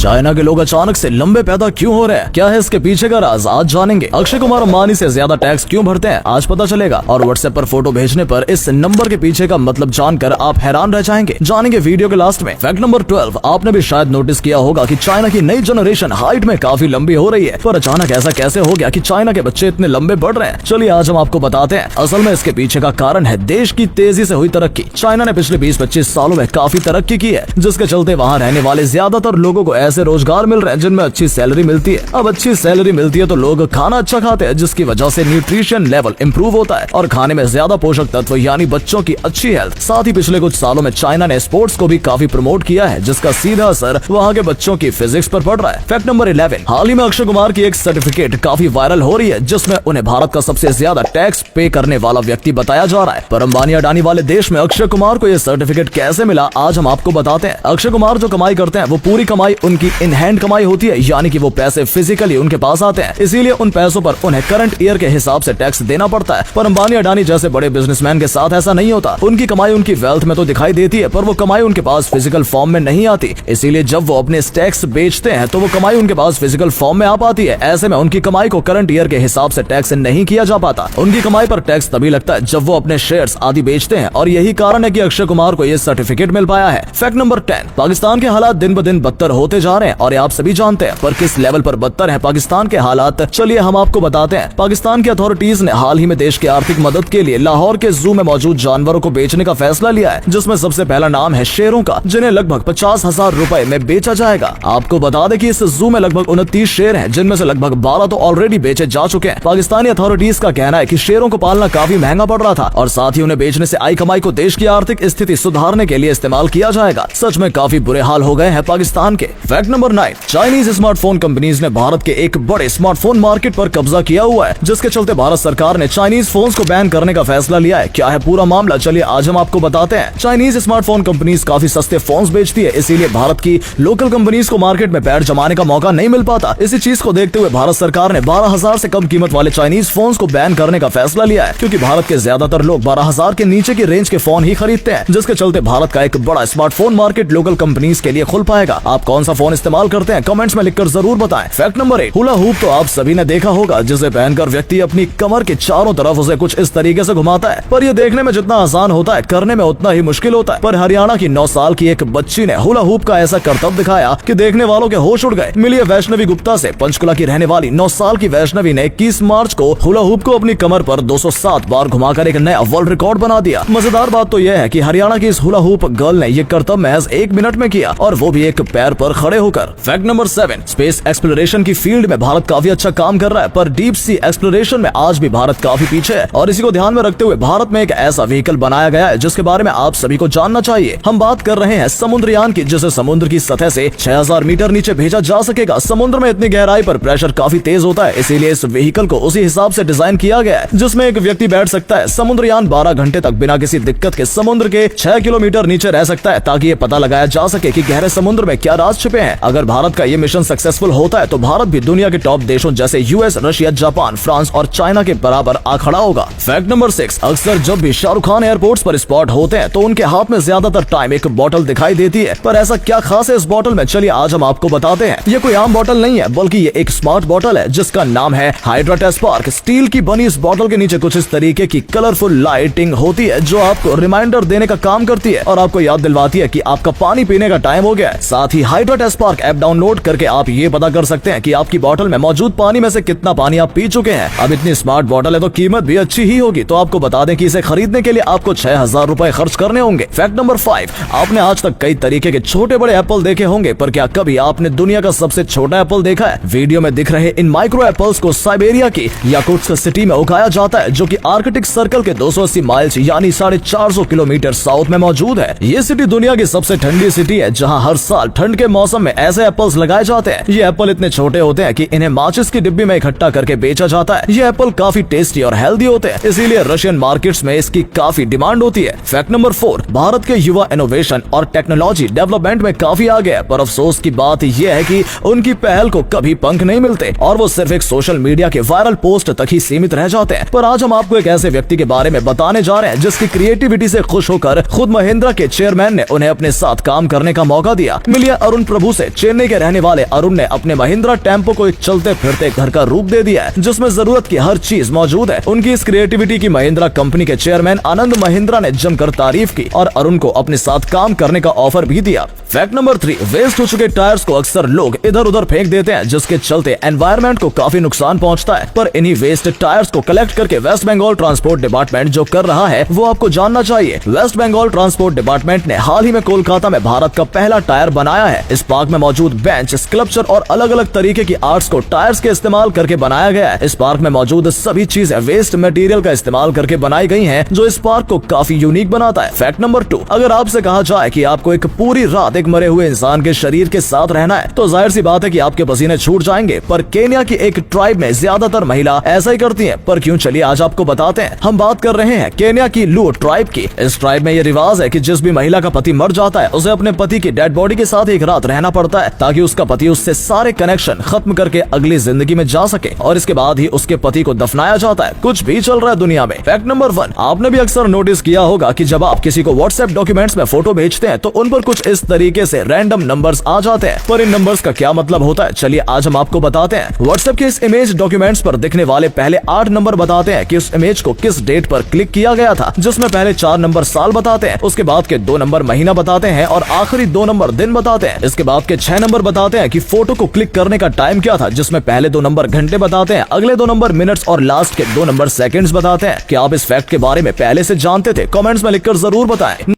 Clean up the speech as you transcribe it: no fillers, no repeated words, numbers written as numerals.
China के लोग अचानक से लंबे पैदा क्यों हो रहे हैं, क्या है इसके पीछे का राज, आज जानेंगे। अक्षय कुमार अंबानी से ज्यादा टैक्स क्यों भरते हैं, आज पता चलेगा। और व्हाट्सएप पर फोटो भेजने पर इस नंबर के पीछे का मतलब जानकर आप हैरान रह जाएंगे, जानेंगे वीडियो के लास्ट में। फैक्ट नंबर 12, आपने भी शायद नोटिस किया होगा कि चाइना की नई जनरेशन हाइट में काफी लंबी हो रही है, पर अचानक ऐसा कैसे हो गया कि चाइना के बच्चे इतने लंबे बढ़ रहे हैं। चलिए आज हम आपको बताते हैं। असल में इसके पीछे का कारण है देश की तेजी से हुई तरक्की। चाइना ने पिछले 20-25 सालों में काफी तरक्की की है, जिसके चलते वहाँ रहने वाले ज्यादातर लोगों को ऐसे रोजगार मिल रहे हैं जिनमें अच्छी सैलरी मिलती है। अब अच्छी सैलरी मिलती है तो लोग खाना अच्छा खाते हैं, जिसकी वजह से न्यूट्रिशन लेवल इंप्रूव होता है और खाने में ज्यादा पोषक तत्व यानी बच्चों की अच्छी हेल्थ। साथ ही पिछले कुछ सालों में चाइना ने स्पोर्ट्स को भी काफी प्रमोट किया है, जिसका सीधा असर वहाँ के बच्चों की फिजिक्स पर पड़ रहा है। फैक्ट नंबर 11, हाल ही में अक्षय कुमार की एक सर्टिफिकेट काफी वायरल हो रही है, जिसमें उन्हें भारत का सबसे ज्यादा टैक्स पे करने वाला व्यक्ति बताया जा रहा है। पर अंबानी अडानी वाले देश में अक्षय कुमार को यह सर्टिफिकेट कैसे मिला, आज हम आपको बताते हैं। अक्षय कुमार जो कमाई करते हैं वो पूरी कमाई उनकी इन हैंड कमाई होती है, यानी कि वो पैसे फिजिकली उनके पास आते हैं, इसीलिए उन पैसों पर उन्हें करंट ईयर के हिसाब से टैक्स देना पड़ता है। पर अंबानी अडानी जैसे बड़े बिजनेसमैन के साथ ऐसा नहीं होता। उनकी कमाई उनकी वेल्थ में तो दिखाई देती है, पर वो कमाई उनके पास फिजिकल फॉर्म में नहीं आती, इसीलिए जब वो अपने टैक्स बेचते हैं तो वो कमाई उनके पास फिजिकल फॉर्म में आ पाती है। ऐसे में उनकी कमाई को करंट ईयर के हिसाब से टैक्स नहीं किया जा पाता। उनकी कमाई पर टैक्स तभी लगता है जब वो अपने शेयर्स आदि बेचते हैं, और यही कारण है कि अक्षय कुमार को यह सर्टिफिकेट मिल पाया है। फैक्ट नंबर 10, पाकिस्तान के हालात दिन ब दिन बदतर होते जा रहे हैं और आप सभी जानते हैं, पर किस लेवल पर बदतर है पाकिस्तान के हालात, चलिए हम आपको बताते हैं। पाकिस्तान की अथॉरिटीज ने हाल ही में देश की आर्थिक मदद के लिए लाहौर के जू में मौजूद जानवरों को बेचने का फैसला लिया है, जिसमें सबसे पहला नाम है शेरों का, जिन्हें लगभग 50,000 रुपए में बेचा जाएगा। आपको बता दें कि इस जू में लगभग 29 शेर हैं, जिनमें से लगभग 12 तो ऑलरेडी बेचे जा चुके हैं। पाकिस्तानी अथॉरिटीज का कहना है कि शेरों को पालना काफी महंगा पड़ रहा था और साथ ही उन्हें बेचने से आई कमाई को देश की आर्थिक स्थिति सुधारने के लिए इस्तेमाल किया जाएगा। सच में काफी बुरे हाल हो गए हैं पाकिस्तान के। Fact number 9, Chinese smartphone companies ने भारत के एक बड़े स्मार्टफोन मार्केट पर कब्जा किया हुआ है, जिसके चलते भारत सरकार ने चाइनीज फोन्स को बैन करने का फैसला लिया है। क्या है पूरा मामला, चलिए आज हम आपको बताते हैं। चाइनीज स्मार्टफोन कंपनीज काफी सस्ते फोन्स बेचती है, इसीलिए भारत की लोकल कंपनीज को मार्केट में पैर जमाने का मौका नहीं मिल पाता। इसी चीज को देखते हुए भारत सरकार ने 12,000 से कम कीमत वाले चाइनीज फोन्स को बैन करने का फैसला लिया है, क्योंकि भारत के ज्यादातर लोग 12,000 के नीचे की रेंज के फोन ही खरीदते हैं, जिसके चलते भारत का एक बड़ा स्मार्टफोन मार्केट लोकल कंपनीज के लिए खुल पाएगा। आप कौन सा फोन इस्तेमाल करते हैं कमेंट्स में लिखकर जरूर बताएं। फैक्ट नंबर 8, हुला हूप तो आप सभी ने देखा होगा, जिसे पहनकर व्यक्ति अपनी कमर के चारों तरफ उसे कुछ इस तरीके से घुमाता है, पर यह देखने में जितना आसान होता है करने में उतना ही मुश्किल होता है। पर हरियाणा की 9 साल की एक बच्ची ने हुला हूप का ऐसा करतब दिखाया कि देखने वालों के होश उड़ गए। मिलिए वैष्णवी गुप्ता से। पंचकुला की रहने वाली 9 साल की वैष्णवी ने 21 मार्च को हुला हूप को अपनी कमर पर 207 बार घुमाकर एक नया वर्ल्ड रिकॉर्ड बना दिया। मजेदार बात तो यह है कि हरियाणा की इस हुला हूप गर्ल ने यह करतब महज 1 मिनट में किया, और वो भी एक पैर पर खड़े होकर। फैक्ट नंबर 7, स्पेस एक्सप्लोरेशन की फील्ड में भारत काफी अच्छा काम कर रहा है, पर डीप सी एक्सप्लोरेशन में आज भी भारत काफी पीछे है, और इसी को ध्यान में रखते हुए भारत में एक ऐसा व्हीकल बनाया गया है जिसके बारे में आप सभी को जानना चाहिए। हम बात कर रहे हैं समुद्रयान की, जिसे समुद्र की सतह से 6,000 मीटर नीचे भेजा जा सकेगा। समुद्र में इतनी गहराई पर प्रेशर काफी तेज होता है, इसीलिए इस व्हीकल को उसी हिसाब से डिजाइन किया गया है जिसमें एक व्यक्ति बैठ सकता है। समुद्रयान 12 घंटे तक बिना किसी दिक्कत के समुद्र के 6 किलोमीटर नीचे रह सकता है, ताकि ये पता लगाया जा सके कि गहरे समुद्र में क्या राज छिपे हैं। अगर भारत का ये मिशन सक्सेसफुल होता है तो भारत भी दुनिया के टॉप देशों जैसे यूएस, रशिया, जापान, फ्रांस और चाइना के बराबर आ खड़ा होगा। फैक्ट नंबर 6, अक्सर जब भी शाहरुख खान एयरपोर्ट्स पर स्पॉट होते हैं तो उनके हाथ में ज्यादातर टाइम एक बोतल दिखाई देती है, पर ऐसा क्या खास है इस बोतल में, चलिए आज हम आपको बताते हैं। ये कोई आम बोतल नहीं है, बल्कि ये एक स्मार्ट बोतल है जिसका नाम है हाइड्रा टेस्ट पार्क। स्टील की बनी इस बोतल के नीचे कुछ इस तरीके की कलरफुल लाइटिंग होती है, जो आपको रिमाइंडर देने का काम करती है और आपको याद दिलवाती है कि आपका पानी पीने का टाइम हो गया है। साथ ही hydra test park app download करके आप ये पता कर सकते हैं कि आपकी बोतल में मौजूद पानी में से कितना पानी आप पी चुके हैं। अब इतनी स्मार्ट बोतल है तो कीमत भी अच्छी ही होगी, तो आपको बता दें कि इसे खरीदने के लिए आपको 6,000 रुपए खर्च करने होंगे। फैक्ट नंबर 5, आपने आज तक कई तरीके के छोटे बड़े एप्पल देखे होंगे, पर क्या कभी आपने दुनिया का सबसे छोटा एप्पल देखा है? वीडियो में दिख रहे इन माइक्रो एप्पल्स को साइबेरिया की याकुत्स्क सिटी में उगाया जाता है, जो कि आर्कटिक सर्कल के 280 माइल्स यानी 450 किलोमीटर साउथ में मौजूद है। ये सिटी दुनिया की सबसे ठंडी सिटी है, जहाँ हर साल ठंड के मौसम में ऐसे एप्पल्स लगाए जाते हैं। ये एप्पल इतने छोटे होते हैं कि इन्हें माचिस की डिब्बी में इकट्ठा करके बेचा जाता है। ये एप्पल काफी टेस्टी और हेल्दी होते हैं, इसीलिए रशियन मार्केट्स में इसकी काफी डिमांड होती है। फैक्ट नंबर 4, भारत के युवा इनोवेशन और टेक्नोलॉजी डेवलपमेंट में काफी आगे है, पर अफसोस की बात यह है कि उनकी पहल को कभी पंख नहीं मिलते और वो सिर्फ एक सोशल मीडिया के वायरल पोस्ट तक ही सीमित रह जाते हैं। पर आज हम आपको एक ऐसे व्यक्ति के बारे में बताने जा रहे हैं जिसकी क्रिएटिविटी से खुश होकर खुद महिंद्रा के चेयरमैन ने उन्हें अपने साथ काम करने का मौका दिया। मिलिए अरुण प्रभु से चेन्नई के रहने वाले अरुण ने अपने महिंद्रा टेम्पो को एक चलते फिरते घर का रूप दे दिया है, जिसमें जरूरत की हर चीज मौजूद है। उनकी इस क्रिएटिविटी की महिंद्रा कंपनी के चेयरमैन आनंद महिंद्रा ने जमकर तारीफ की और अरुण को अपने साथ काम करने का ऑफर भी दिया। फैक्ट नंबर 3, वेस्ट हो चुके टायर्स को अक्सर लोग इधर उधर फेंक देते हैं, जिसके चलते एनवायरनमेंट को काफी नुकसान पहुंचता है। पर इन्हीं वेस्ट टायर्स को कलेक्ट करके वेस्ट बंगाल ट्रांसपोर्ट डिपार्टमेंट जो कर रहा है वो आपको जानना चाहिए। वेस्ट बंगाल ट्रांसपोर्ट डिपार्टमेंट ने हाल ही में कोलकाता में भारत का पहला टायर बनाया है। इस पार्क में मौजूद बेंच, स्कल्पचर और अलग अलग तरीके की आर्ट्स को टायर्स के इस्तेमाल करके बनाया गया है। इस पार्क में मौजूद सभी चीजें वेस्ट मटेरियल का इस्तेमाल करके बनाई गई हैं, जो इस पार्क को काफी यूनिक बनाता है। फैक्ट नंबर 2, अगर आपसे कहा जाए कि आपको एक पूरी रात एक मरे हुए इंसान के शरीर के साथ रहना है तो जाहिर सी बात है कि आपके पसीने छूट जाएंगे। पर केन्या की एक ट्राइब में ज्यादातर महिला ऐसा ही करती हैं। पर क्यों, चलिए आज आपको बताते हैं। हम बात कर रहे हैं केन्या की लू ट्राइब की। इस ट्राइब में ये रिवाज है कि जिस भी महिला का पति मर जाता है उसे अपने पति की डेड बॉडी के साथ एक रात रहना पड़ता है, ताकि उसका पति उससे सारे कनेक्शन खत्म करके अगली जिंदगी में जा सके, और इसके बाद ही उसके पति को दफनाया जाता है। कुछ भी चल रहा है दुनिया में। फैक्ट नंबर 1, आपने भी अक्सर नोटिस किया होगा कि जब आप किसी को व्हाट्सएप डॉक्यूमेंट्स में फोटो भेजते हैं तो उन पर कुछ इस तरीके से रैंडम नंबर्स आ जाते हैं। पर इन नंबर्स का क्या मतलब होता है, चलिए आज हम आपको बताते हैं। व्हाट्सएप के इस इमेज डॉक्यूमेंट्स पर दिखने वाले पहले 8 नंबर बताते हैं कि उस इमेज को किस डेट पर क्लिक किया गया था, जिसमें पहले 4 नंबर साल बताते हैं, उसके बाद के 2 नंबर महीना बताते हैं और आखिरी 2 नंबर दिन बताते हैं। इसके बाद के 6 नंबर बताते हैं कि फोटो को क्लिक करने का टाइम क्या था, जिसमें पहले 2 नंबर घंटे बताते हैं, अगले 2 नंबर मिनट्स और लास्ट के 2 नंबर सेकंड्स बताते हैं। क्या आप इस फैक्ट के बारे में पहले से जानते थे? कमेंट्स में लिखकर जरूर बताएं।